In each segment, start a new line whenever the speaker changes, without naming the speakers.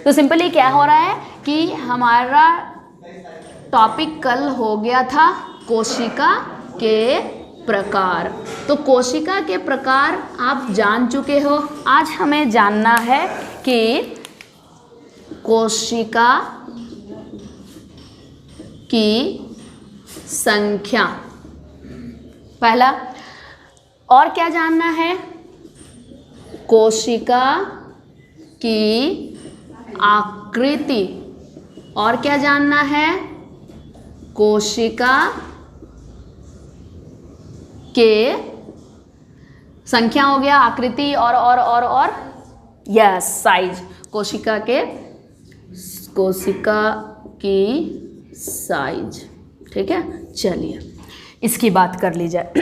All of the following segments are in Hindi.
तो सिंपली क्या हो रहा है कि हमारा टॉपिक कल हो गया था कोशिका के प्रकार। तो कोशिका के प्रकार आप जान चुके हो। आज हमें जानना है कि कोशिका की संख्या, पहला। और क्या जानना है? कोशिका की आकृति। और क्या जानना है? कोशिका के संख्या हो गया, आकृति और यस साइज। कोशिका की साइज, ठीक है। चलिए इसकी बात कर ली जाए।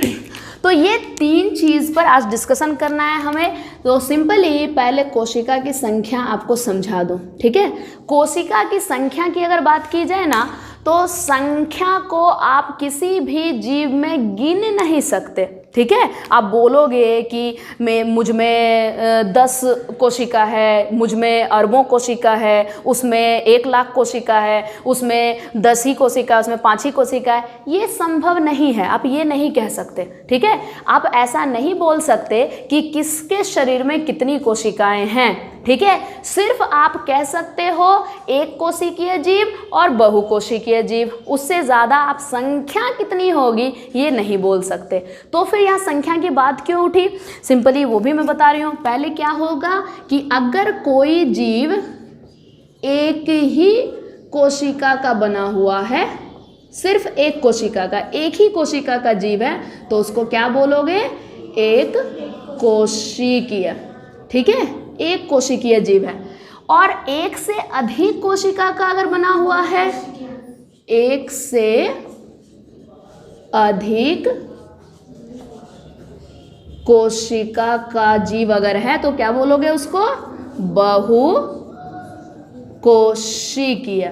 तो ये 3 चीज़ पर आज डिस्कशन करना है हमें। तो सिंपली पहले कोशिका की संख्या आपको समझा दूं, ठीक है। कोशिका की संख्या की अगर बात की जाए ना, तो संख्या को आप किसी भी जीव में गिन नहीं सकते, ठीक है। आप बोलोगे कि मुझ में 10 कोशिका है, मुझ में अरबों कोशिका है, उसमें 1 लाख कोशिका है, उसमें 10 ही कोशिका, उसमें 5 ही कोशिका है, ये संभव नहीं है। आप ये नहीं कह सकते, ठीक है। आप ऐसा नहीं बोल सकते कि किसके शरीर में कितनी कोशिकाएं हैं, ठीक है। सिर्फ आप कह सकते हो एक कोशिकीय जीव और बहुकोशिकीय जीव, उससे ज़्यादा आप संख्या कितनी होगी ये नहीं बोल सकते। तो फिर यहाँ संख्या की बात क्यों उठी? सिंपली वो भी मैं बता रही हूँ। पहले क्या होगा कि अगर कोई जीव एक ही कोशिका का बना हुआ है, सिर्फ एक कोशिका का, एक ही कोशिका का जीव है, तो उसको क्या बोलोगे? एक कोशिकीय, ठीक है। एक कोशिकीय जीव है। और एक से अधिक कोशिका का अगर बना हुआ है, एक से अधिक कोशिका का जीव अगर है तो क्या बोलोगे उसको? बहुकोशिकीय,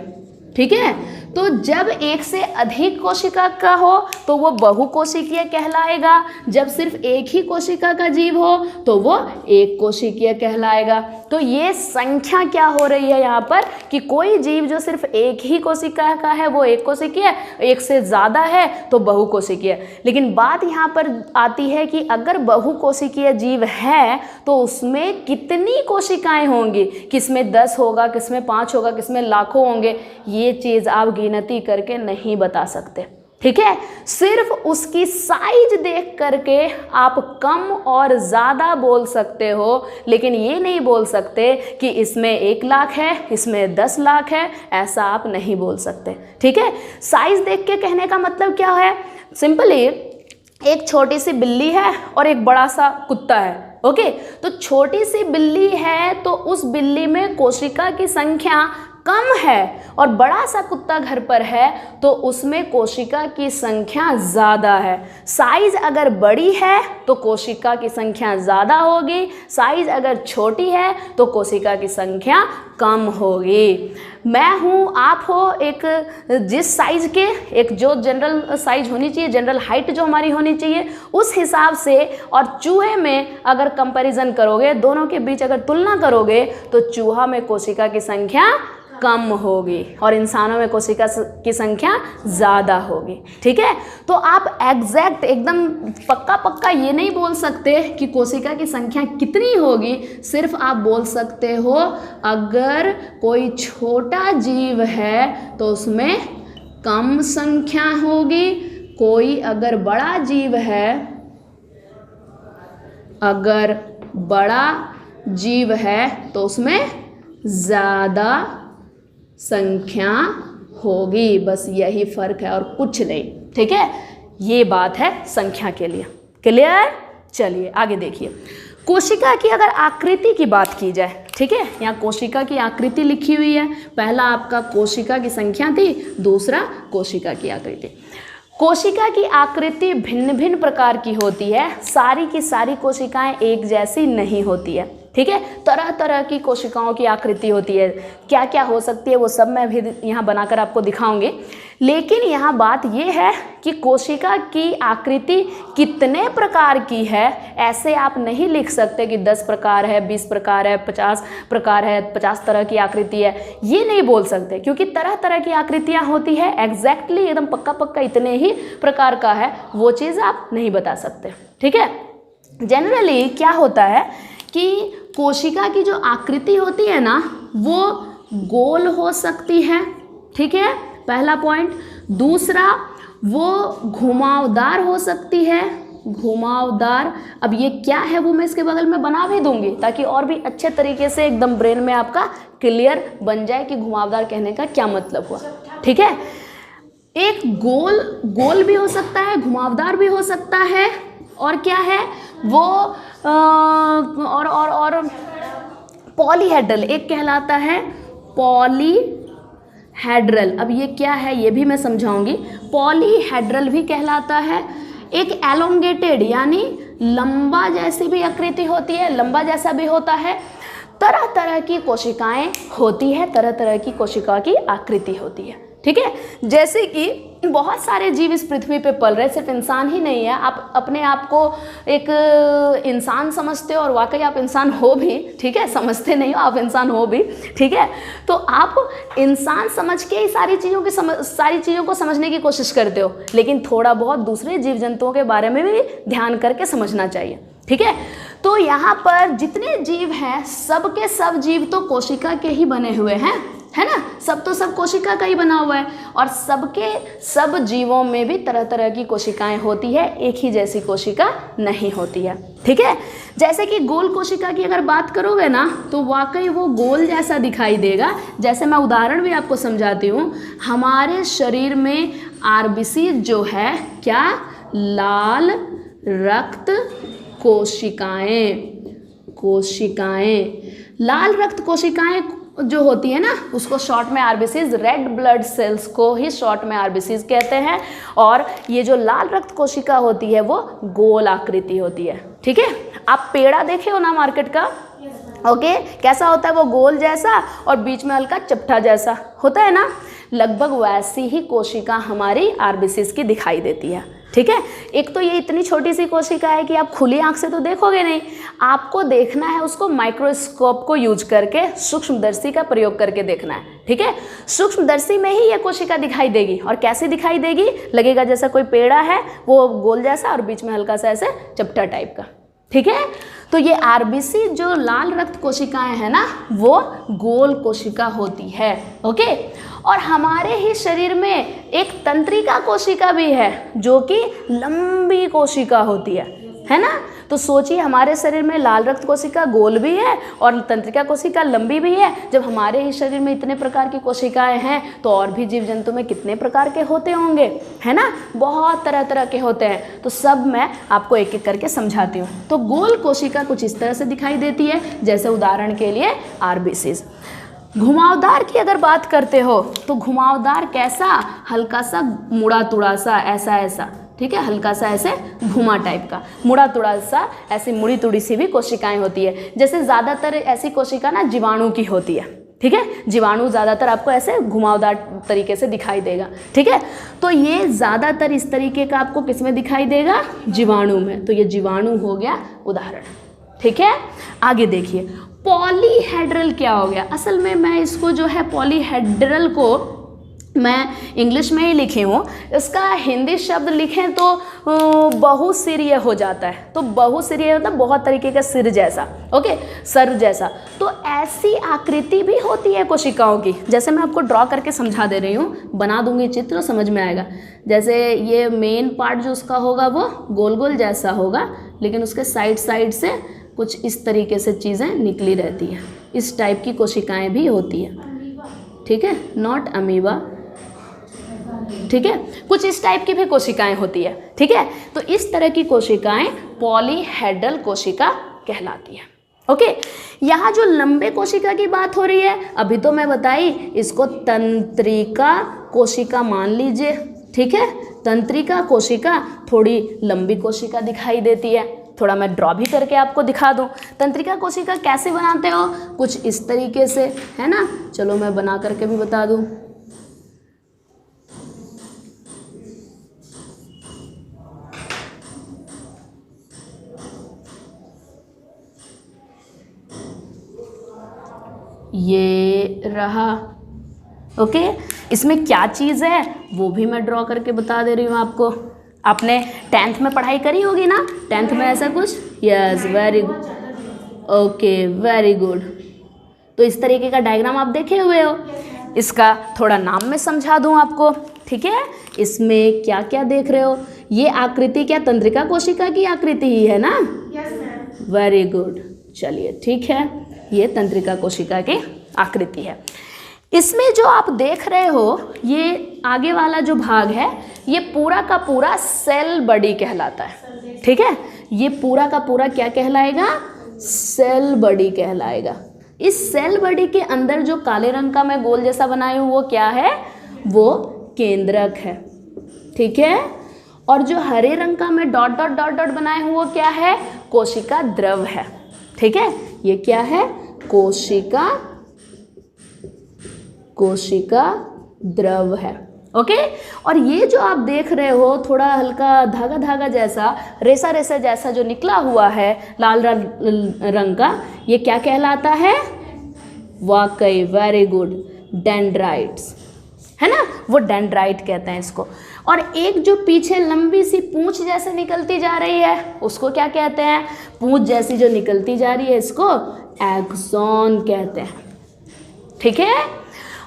ठीक है। तो जब एक से अधिक कोशिका का हो तो वो बहुकोशिकीय कहलाएगा। जब सिर्फ एक ही कोशिका का जीव हो तो वो एक कोशिकीय कहलाएगा। तो ये संख्या क्या हो रही है यहाँ पर कि कोई जीव जो सिर्फ एक ही कोशिका का है वो एक कोशिकीय, एक से ज़्यादा है तो बहुकोशिकीय। लेकिन बात यहाँ पर आती है कि अगर बहुकोशिकीय जीव है तो उसमें कितनी कोशिकाएं होंगी, किसमें 10 होगा, किसमें 5 होगा, किसमें लाखों होंगे, ये चीज़ आप गिनती करके नहीं बता सकते, ठीक है। सिर्फ उसकी साइज देख करके आप कम और ज़्यादा बोल सकते हो, लेकिन ये नहीं बोल सकते कि इसमें 1 लाख है, इसमें 10 लाख है, ऐसा आप नहीं बोल सकते, ठीक है। साइज देख के कहने का मतलब क्या है? सिंपली एक छोटी सी बिल्ली है और एक बड़ा सा कुत्ता है, ओके। तो छोटी सी बिल्ली है तो उस बिल्ली में कोशिका की संख्या कम है, और बड़ा सा कुत्ता घर पर है तो उसमें कोशिका की संख्या ज़्यादा है। साइज अगर बड़ी है तो कोशिका की संख्या ज़्यादा होगी, साइज अगर छोटी है तो कोशिका की संख्या कम होगी। मैं हूँ, आप हो, एक जिस साइज के, एक जो जनरल साइज होनी चाहिए, जनरल हाइट जो हमारी होनी चाहिए उस हिसाब से, और चूहे में अगर कंपैरिजन करोगे, दोनों के बीच अगर तुलना करोगे तो चूहा में कोशिका की संख्या कम होगी और इंसानों में कोशिका की संख्या ज़्यादा होगी, ठीक है। तो आप एग्जैक्ट एकदम पक्का ये नहीं बोल सकते कि कोशिका की संख्या कितनी होगी। सिर्फ आप बोल सकते हो अगर कोई छोटा जीव है तो उसमें कम संख्या होगी, कोई अगर बड़ा जीव है, अगर बड़ा जीव है तो उसमें ज़्यादा संख्या होगी। बस यही फर्क है और कुछ नहीं, ठीक है। ये बात है संख्या के लिए। क्लियर? चलिए आगे देखिए। कोशिका की अगर आकृति की बात की जाए, ठीक है, यहाँ कोशिका की आकृति लिखी हुई है। पहला आपका कोशिका की संख्या थी, दूसरा कोशिका की आकृति। कोशिका की आकृति भिन्न भिन्न प्रकार की होती है, सारी की सारी कोशिकाएं एक जैसी नहीं होती है, ठीक है। तरह तरह की कोशिकाओं की आकृति होती है, क्या क्या हो सकती है वो सब मैं भी यहाँ बनाकर आपको दिखाऊंगी। लेकिन यहाँ बात ये है कि कोशिका की आकृति कितने प्रकार की है, ऐसे आप नहीं लिख सकते कि 10 प्रकार है, 20 प्रकार है, 50 प्रकार है, 50 तरह की आकृति है, ये नहीं बोल सकते, क्योंकि तरह तरह की आकृतियाँ होती है। एग्जैक्टली एकदम पक्का पक्का इतने ही प्रकार का है वो चीज़ आप नहीं बता सकते, ठीक है। जनरली क्या होता है कि कोशिका की जो आकृति होती है ना वो गोल हो सकती है, ठीक है, पहला पॉइंट। दूसरा, वो घुमावदार हो सकती है, घुमावदार। अब ये क्या है वो मैं इसके बगल में बना भी दूंगी ताकि और भी अच्छे तरीके से एकदम ब्रेन में आपका क्लियर बन जाए कि घुमावदार कहने का क्या मतलब हुआ, ठीक है। एक गोल भी हो सकता है, घुमावदार भी हो सकता है, और क्या है वो और पॉलीहेड्रल एक कहलाता है, पॉलीहेड्रल। अब ये क्या है ये भी मैं समझाऊंगी। पॉलीहेड्रल भी कहलाता है। एक एलोंगेटेड यानी लंबा जैसी भी आकृति होती है, लंबा जैसा भी होता है। तरह तरह की कोशिकाएं होती है, तरह तरह की कोशिका की आकृति होती है, ठीक है। जैसे कि बहुत सारे जीव इस पृथ्वी पे पल रहे, सिर्फ इंसान ही नहीं है। आप अपने आप को एक इंसान समझते हो और वाकई आप इंसान हो भी, ठीक है, समझते नहीं हो, आप इंसान हो भी, ठीक है। तो आप इंसान समझ के ही सारी चीज़ों को समझने की कोशिश करते हो, लेकिन थोड़ा बहुत दूसरे जीव जंतुओं के बारे में भी ध्यान करके समझना चाहिए, ठीक है। तो यहाँ पर जितने जीव हैं सब के सब जीव तो कोशिका के ही बने हुए हैं, है ना, सब कोशिका का ही बना हुआ है। और सब जीवों में भी तरह तरह की कोशिकाएं होती है, एक ही जैसी कोशिका नहीं होती है, ठीक है। जैसे कि गोल कोशिका की अगर बात करोगे ना तो वाकई वो गोल जैसा दिखाई देगा। जैसे मैं उदाहरण भी आपको समझाती हूँ। हमारे शरीर में आरबीसी जो है क्या, लाल रक्त कोशिकाएं, लाल रक्त कोशिकाएं जो होती है ना उसको शॉर्ट में आरबीसीज, रेड ब्लड सेल्स को ही शॉर्ट में आरबीसीज कहते हैं। और ये जो लाल रक्त कोशिका होती है वो गोल आकृति होती है, ठीक है। आप पेड़ा देखे हो ना मार्केट का, ओके, कैसा होता है वो, गोल जैसा और बीच में हल्का चपटा जैसा होता है ना, लगभग वैसी ही कोशिका हमारी आरबीसीज की दिखाई देती है, ठीक है। एक तो ये इतनी छोटी सी कोशिका है कि आप खुली आंख से तो देखोगे नहीं, आपको देखना है उसको माइक्रोस्कोप को यूज करके, सूक्ष्मदर्शी का प्रयोग करके देखना है, ठीक है। सूक्ष्मदर्शी में ही ये कोशिका दिखाई देगी। और कैसे दिखाई देगी, लगेगा जैसा कोई पेड़ा है वो गोल जैसा और बीच में हल्का सा ऐसे चपटा टाइप का, ठीक है। तो ये आरबीसी जो लाल रक्त कोशिकाएं हैं ना वो गोल कोशिका होती है, ओके। और हमारे ही शरीर में एक तंत्रिका कोशिका भी है जो कि लंबी कोशिका होती है ना। तो सोचिए हमारे शरीर में लाल रक्त कोशिका गोल भी है और तंत्रिका कोशिका लंबी भी है। जब हमारे ही शरीर में इतने प्रकार की कोशिकाएं हैं तो और भी जीव जंतु में कितने प्रकार के होते होंगे, है ना, बहुत तरह तरह के होते हैं। तो सब मैं आपको एक एक करके समझाती हूँ। तो गोल कोशिका कुछ इस तरह से दिखाई देती है, जैसे उदाहरण के लिए आरबीसीज। घुमावदार की अगर बात करते हो तो घुमावदार कैसा, हल्का सा मुड़ा तुड़ा सा ऐसा, ठीक है, हल्का सा ऐसे घुमा टाइप का, मुड़ा तुड़ा सा ऐसी मुड़ी तुड़ी सी भी कोशिकाएं होती है। जैसे ज़्यादातर ऐसी कोशिका ना जीवाणु की होती है, ठीक है, जीवाणु ज़्यादातर आपको ऐसे घुमावदार तरीके से दिखाई देगा, ठीक है। तो ये ज़्यादातर इस तरीके का आपको किस में दिखाई देगा, जीवाणु में। तो ये जीवाणु हो गया उदाहरण, ठीक है। आगे देखिए पॉलीहेड्रल क्या हो गया। असल में मैं इसको जो है पॉलीहेड्रल को मैं इंग्लिश में ही लिखी हूँ, इसका हिंदी शब्द लिखें तो बहुसिरीय हो जाता है। तो बहुसिरीय मतलब बहुत तरीके का सिर जैसा, ओके, सर जैसा। तो ऐसी आकृति भी होती है कोशिकाओं की। जैसे मैं आपको ड्रॉ करके समझा दे रही हूँ, बना दूंगी चित्र, समझ में आएगा। जैसे ये मेन पार्ट जो उसका होगा वो गोल गोल जैसा होगा, लेकिन उसके साइड साइड से कुछ इस तरीके से चीज़ें निकली रहती हैं। इस टाइप की कोशिकाएं भी होती है, ठीक है, नॉट अमीबा, ठीक है, कुछ इस टाइप की भी कोशिकाएं होती है, ठीक है। तो इस तरह की कोशिकाएं पॉलीहेड्रल कोशिका कहलाती है, ओके। यहाँ जो लंबे कोशिका की बात हो रही है, अभी तो मैं बताई, इसको तंत्रिका कोशिका मान लीजिए, ठीक है। तंत्रिका कोशिका थोड़ी लंबी कोशिका दिखाई देती है, थोड़ा मैं ड्रॉ भी करके आपको दिखा दूं। तंत्रिका कोशिका कैसे बनाते हो, कुछ इस तरीके से, है ना। चलो मैं बना करके भी बता दूं। ये रहा, ओके। इसमें क्या चीज़ है वो भी मैं ड्रॉ करके बता दे रही हूँ आपको। आपने 10th में पढ़ाई करी होगी ना, 10th में ऐसा कुछ, yes, very good, okay, very good. तो इस तरीके का डायग्राम आप देखे हुए हो। इसका थोड़ा नाम मैं समझा दूँ आपको, ठीक है। इसमें क्या क्या देख रहे हो, ये आकृति क्या तंत्रिका कोशिका की आकृति ही है ना, वेरी गुड। चलिए ठीक है, ये तंत्रिका कोशिका की आकृति है। इसमें जो आप देख रहे हो, ये आगे वाला जो भाग है, ये पूरा का पूरा सेल बॉडी कहलाता है, ठीक है। ये पूरा का पूरा क्या कहलाएगा, सेल बॉडी कहलाएगा। इस सेल बॉडी के अंदर जो काले रंग का मैं गोल जैसा बनाई हूँ वो क्या है, वो केंद्रक है, ठीक है। और जो हरे रंग का मैं डॉट डॉट डॉट डॉट बनाई हूँ वो क्या है, कोशिका द्रव है, ठीक है। ये क्या है, कोशिका द्रव है, ओके। और ये जो आप देख रहे हो थोड़ा हल्का धागा धागा जैसा, रेसा रेसा जैसा जो निकला हुआ है लाल रंग का, ये क्या कहलाता है, वाकई, वेरी गुड, डेंड्राइट्स, है ना, वो डेंड्राइट कहते हैं इसको। और एक जो पीछे लंबी सी पूंछ जैसे निकलती जा रही है उसको क्या कहते हैं, पूंछ जैसी जो निकलती जा रही है इसको एक्सॉन कहते हैं, ठीक है।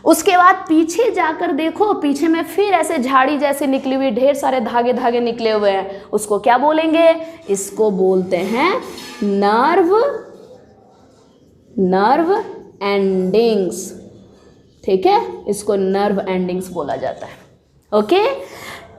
उसके बाद पीछे जाकर देखो, पीछे में फिर ऐसे झाड़ी जैसे निकली हुई ढेर सारे धागे धागे निकले हुए हैं, उसको क्या बोलेंगे, इसको बोलते हैं नर्व एंडिंग्स, ठीक है। इसको नर्व एंडिंग्स बोला जाता है, ओके।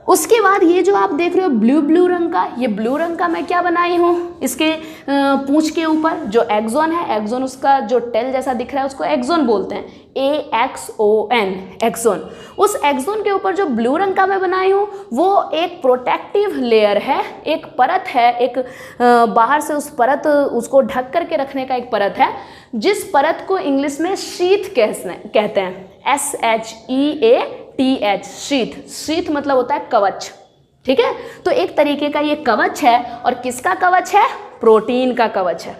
उसके बाद ये जो आप देख रहे हो ब्लू रंग का, ये ब्लू रंग का मैं क्या बनाई हूँ, इसके पूंछ के ऊपर जो एक्सोन है, एक्सोन उसका जो टेल जैसा दिख रहा है उसको एक्सोन बोलते हैं, AXON, एक्सोन। उस एक्सोन के ऊपर जो ब्लू रंग का मैं बनाई हूँ वो एक प्रोटेक्टिव लेयर है, एक परत है, एक बाहर से उस परत उसको ढक करके रखने का एक परत है, जिस परत को इंग्लिश में शीथ कहते हैं, SHEATH, शीथ। शीथ मतलब होता है कवच, ठीक है। तो एक तरीके का ये कवच है, और किसका कवच है, प्रोटीन का कवच है,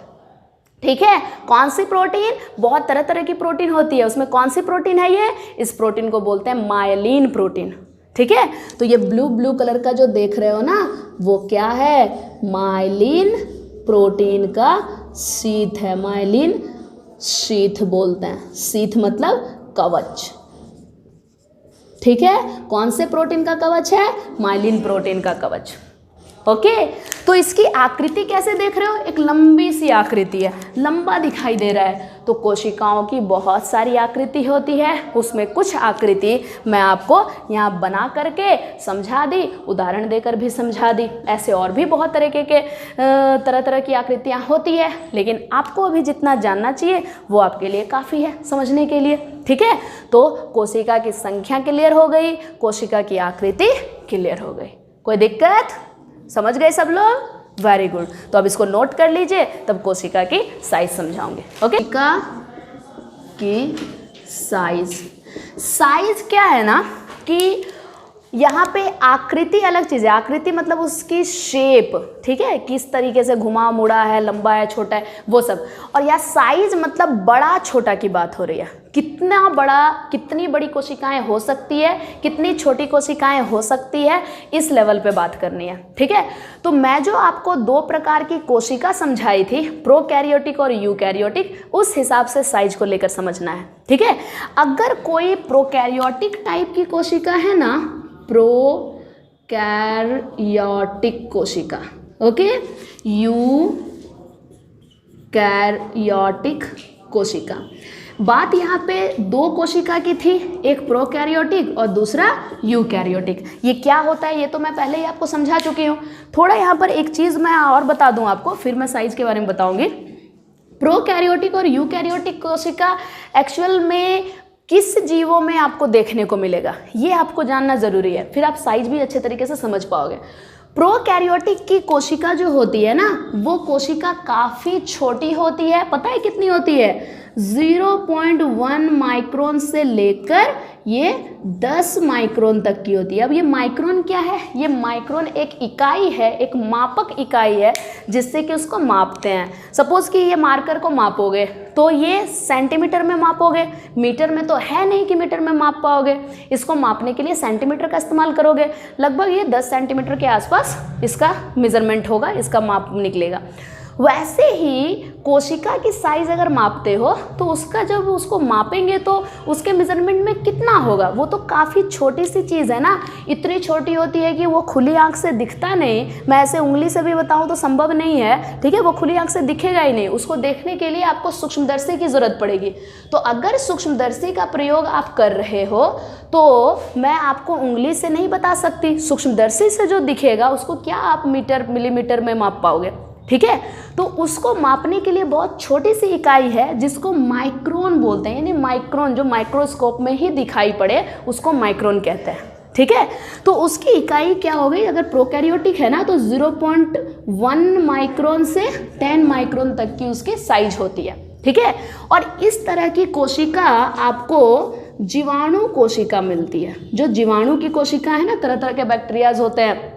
ठीक है। कौन सी प्रोटीन, बहुत तरह तरह की प्रोटीन होती है, उसमें कौन सी प्रोटीन है ये, इस प्रोटीन को बोलते हैं मायलिन प्रोटीन, ठीक है। तो ये ब्लू कलर का जो देख रहे हो ना वो क्या है, मायलिन प्रोटीन का शीथ है, मायलिन शीथ बोलते हैं, शीथ मतलब कवच, ठीक है। कौन से प्रोटीन का कवच है, माइलिन प्रोटीन का कवच, ओके। तो इसकी आकृति कैसे देख रहे हो, एक लंबी सी आकृति है, लंबा दिखाई दे रहा है। तो कोशिकाओं की बहुत सारी आकृति होती है, उसमें कुछ आकृति मैं आपको यहाँ बना करके समझा दी, उदाहरण देकर भी समझा दी। ऐसे और भी बहुत तरीके के तरह तरह की आकृतियाँ होती है, लेकिन आपको अभी जितना जानना चाहिए वो आपके लिए काफ़ी है समझने के लिए, ठीक है। तो कोशिका की संख्या क्लियर हो गई, कोशिका की आकृति क्लियर हो गई, कोई दिक्कत, समझ गए सब लोग, वेरी गुड। तो अब इसको नोट कर लीजिए, तब कोशिका की साइज समझाऊंगे, ओके। कोशिका की साइज क्या है ना कि यहाँ पे आकृति अलग चीज़ है, आकृति मतलब उसकी शेप, ठीक है, किस तरीके से घुमा मुड़ा है, लंबा है, छोटा है, वो सब। और यह साइज मतलब बड़ा छोटा की बात हो रही है, कितना बड़ा, कितनी बड़ी कोशिकाएं हो सकती है, कितनी छोटी कोशिकाएं हो सकती है, इस लेवल पे बात करनी है, ठीक है। तो मैं जो आपको दो प्रकार की कोशिका समझाई थी, प्रोकैरियोटिक और यूकैरियोटिक, उस हिसाब से साइज को लेकर समझना है, ठीक है। अगर कोई प्रोकैरियोटिक टाइप की कोशिका है ना, प्रोकैरियोटिक कोशिका, ओके, यूकैरियोटिक कोशिका। बात यहाँ पे दो कोशिका की थी, एक प्रोकैरियोटिक और दूसरा यूकैरियोटिक। ये क्या होता है ये तो मैं पहले ही आपको समझा चुकी हूँ। थोड़ा यहाँ पर एक चीज़ मैं और बता दूँ आपको, फिर मैं साइज के बारे में बताऊँगी। प्रोकैरियोटिक और यूकैरियोटिक कोशिका एक्चुअल में किस जीवों में आपको देखने को मिलेगा, ये आपको जानना ज़रूरी है, फिर आप साइज भी अच्छे तरीके से समझ पाओगे। प्रोकैरियोटिक की कोशिका जो होती है ना, वो कोशिका काफ़ी छोटी होती है। पता है कितनी होती है? 0.1 माइक्रोन से लेकर ये 10 माइक्रोन तक की होती है। अब ये माइक्रोन क्या है? ये माइक्रोन एक इकाई है, एक मापक इकाई है जिससे कि उसको मापते हैं। सपोज कि ये मार्कर को मापोगे तो ये सेंटीमीटर में मापोगे, मीटर में तो है नहीं कि मीटर में माप पाओगे। इसको मापने के लिए सेंटीमीटर का इस्तेमाल करोगे। लगभग ये 10 सेंटीमीटर के आसपास इसका मेजरमेंट होगा, इसका माप निकलेगा। वैसे ही कोशिका की साइज अगर मापते हो तो उसका जब उसको मापेंगे तो उसके मेजरमेंट में कितना होगा? वो तो काफ़ी छोटी सी चीज़ है ना, इतनी छोटी होती है कि वो खुली आंख से दिखता नहीं। मैं ऐसे उंगली से भी बताऊं तो संभव नहीं है, ठीक है, वो खुली आंख से दिखेगा ही नहीं। उसको देखने के लिए आपको सूक्ष्मदर्शी की ज़रूरत पड़ेगी। तो अगर सूक्ष्मदर्शी का प्रयोग आप कर रहे हो तो मैं आपको उंगली से नहीं बता सकती, सूक्ष्मदर्शी से जो दिखेगा उसको क्या आप मीटर मिलीमीटर में माप पाओगे? ठीक है, तो उसको मापने के लिए बहुत छोटी सी इकाई है जिसको माइक्रोन बोलते हैं, यानी माइक्रोन जो माइक्रोस्कोप में ही दिखाई पड़े उसको माइक्रोन कहते हैं। ठीक है, तो उसकी इकाई क्या हो गई? अगर प्रोकैरियोटिक है ना तो 0.1 माइक्रोन से 10 माइक्रोन तक की उसकी साइज होती है। ठीक है, और इस तरह की कोशिका आपको जीवाणु कोशिका मिलती है। जो जीवाणु की कोशिका है ना, तरह तरह के बैक्टीरियाज होते हैं।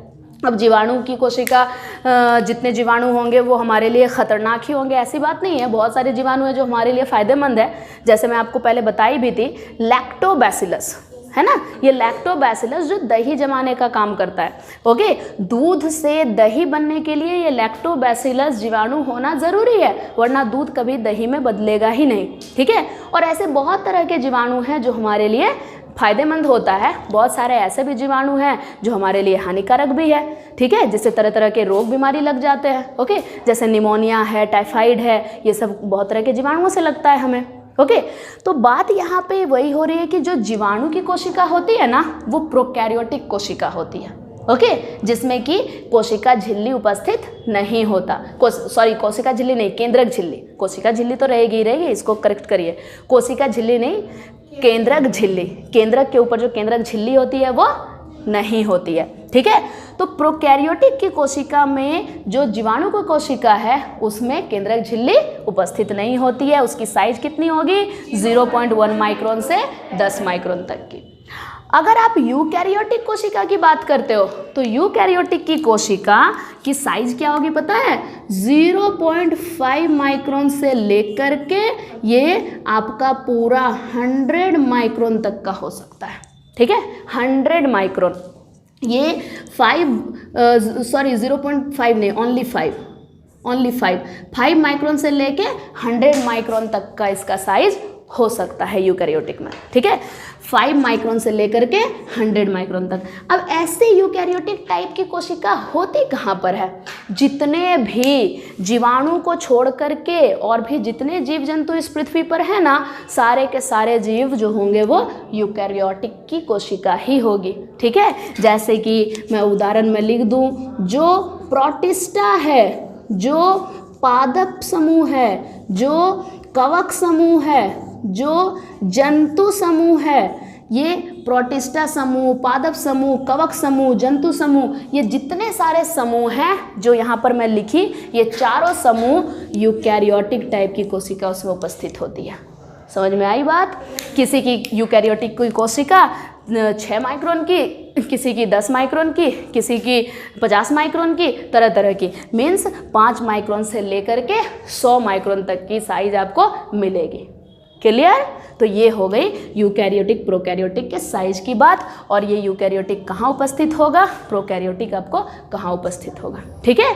अब जीवाणु की कोशिका, जितने जीवाणु होंगे वो हमारे लिए ख़तरनाक ही होंगे, ऐसी बात नहीं है। बहुत सारे जीवाणु हैं जो हमारे लिए फ़ायदेमंद है। जैसे मैं आपको पहले बताई भी थी, लैक्टोबैसिलस है ना, ये लैक्टोबैसिलस जो दही जमाने का काम करता है। ओके, दूध से दही बनने के लिए ये लैक्टोबैसिलस जीवाणु होना ज़रूरी है, वरना दूध कभी दही में बदलेगा ही नहीं। ठीक है, और ऐसे बहुत तरह के जीवाणु हैं जो हमारे लिए फ़ायदेमंद होता है। बहुत सारे ऐसे भी जीवाणु हैं जो हमारे लिए हानिकारक भी है। ठीक है, जिससे तरह तरह के रोग बीमारी लग जाते हैं। ओके, जैसे निमोनिया है, टाइफाइड है, ये सब बहुत तरह के जीवाणुओं से लगता है हमें। ओके, तो बात यहाँ पे वही हो रही है कि जो जीवाणु की कोशिका होती है ना, वो प्रोकैरियोटिक कोशिका होती है। ओके, जिसमें कि कोशिका झिल्ली उपस्थित नहीं होता। कोशिका झिल्ली नहीं, केंद्रक झिल्ली। कोशिका झिल्ली तो रहेगी ही रहेगी, इसको करेक्ट करिए। कोशिका झिल्ली नहीं, केंद्रक झिल्ली। केंद्रक के ऊपर जो केंद्रक झिल्ली होती है वो नहीं होती है। ठीक है, तो प्रोकैरियोटिक की कोशिका में जो जीवाणु की कोशिका है उसमें केंद्रक झिल्ली उपस्थित नहीं होती है। उसकी साइज कितनी होगी? 0.1 माइक्रोन से 10 माइक्रोन तक की। अगर आप यूकैरियोटिक कोशिका की बात करते हो तो यूकैरियोटिक की कोशिका की साइज क्या होगी पता है? 0.5 माइक्रोन से लेकर के ये आपका पूरा 100 माइक्रोन तक का हो सकता है। ठीक है, 100 माइक्रोन। ये 0.5 नहीं, ओनली 5 माइक्रोन से लेके 100 माइक्रोन तक का इसका साइज हो सकता है यूकैरियोटिक में। ठीक है, 5 माइक्रोन से लेकर के 100 माइक्रोन तक। अब ऐसे यूकैरियोटिक टाइप की कोशिका होती कहाँ पर है? जितने भी जीवाणु को छोड़ करके और भी जितने जीव जंतु इस पृथ्वी पर है ना, सारे के सारे जीव जो होंगे वो यूकैरियोटिक की कोशिका ही होगी। ठीक है, जैसे कि मैं उदाहरण में लिख दूँ, जो प्रोटिस्टा है, जो पादप समूह है, जो कवक समूह है, जो जंतु समूह है, ये प्रोटिस्टा समूह, पादप समूह, कवक समूह, जंतु समूह, ये जितने सारे समूह हैं जो यहाँ पर मैं लिखी, ये चारों समूह यूकैरियोटिक टाइप की कोशिका उसमें उपस्थित होती है। समझ में आई बात? किसी की यूकैरियोटिक की कोशिका 6 माइक्रोन की, किसी की 10 माइक्रोन की, किसी की 50 माइक्रोन की, तरह तरह की। मीन्स 5 माइक्रोन से लेकर के 100 माइक्रोन तक की साइज आपको मिलेगी। क्लियर? तो ये हो गई यूकैरियोटिक प्रोकैरियोटिक के साइज की बात। और ये यूकैरियोटिक कहाँ उपस्थित होगा, प्रोकैरियोटिक आपको कहाँ उपस्थित होगा। ठीक है।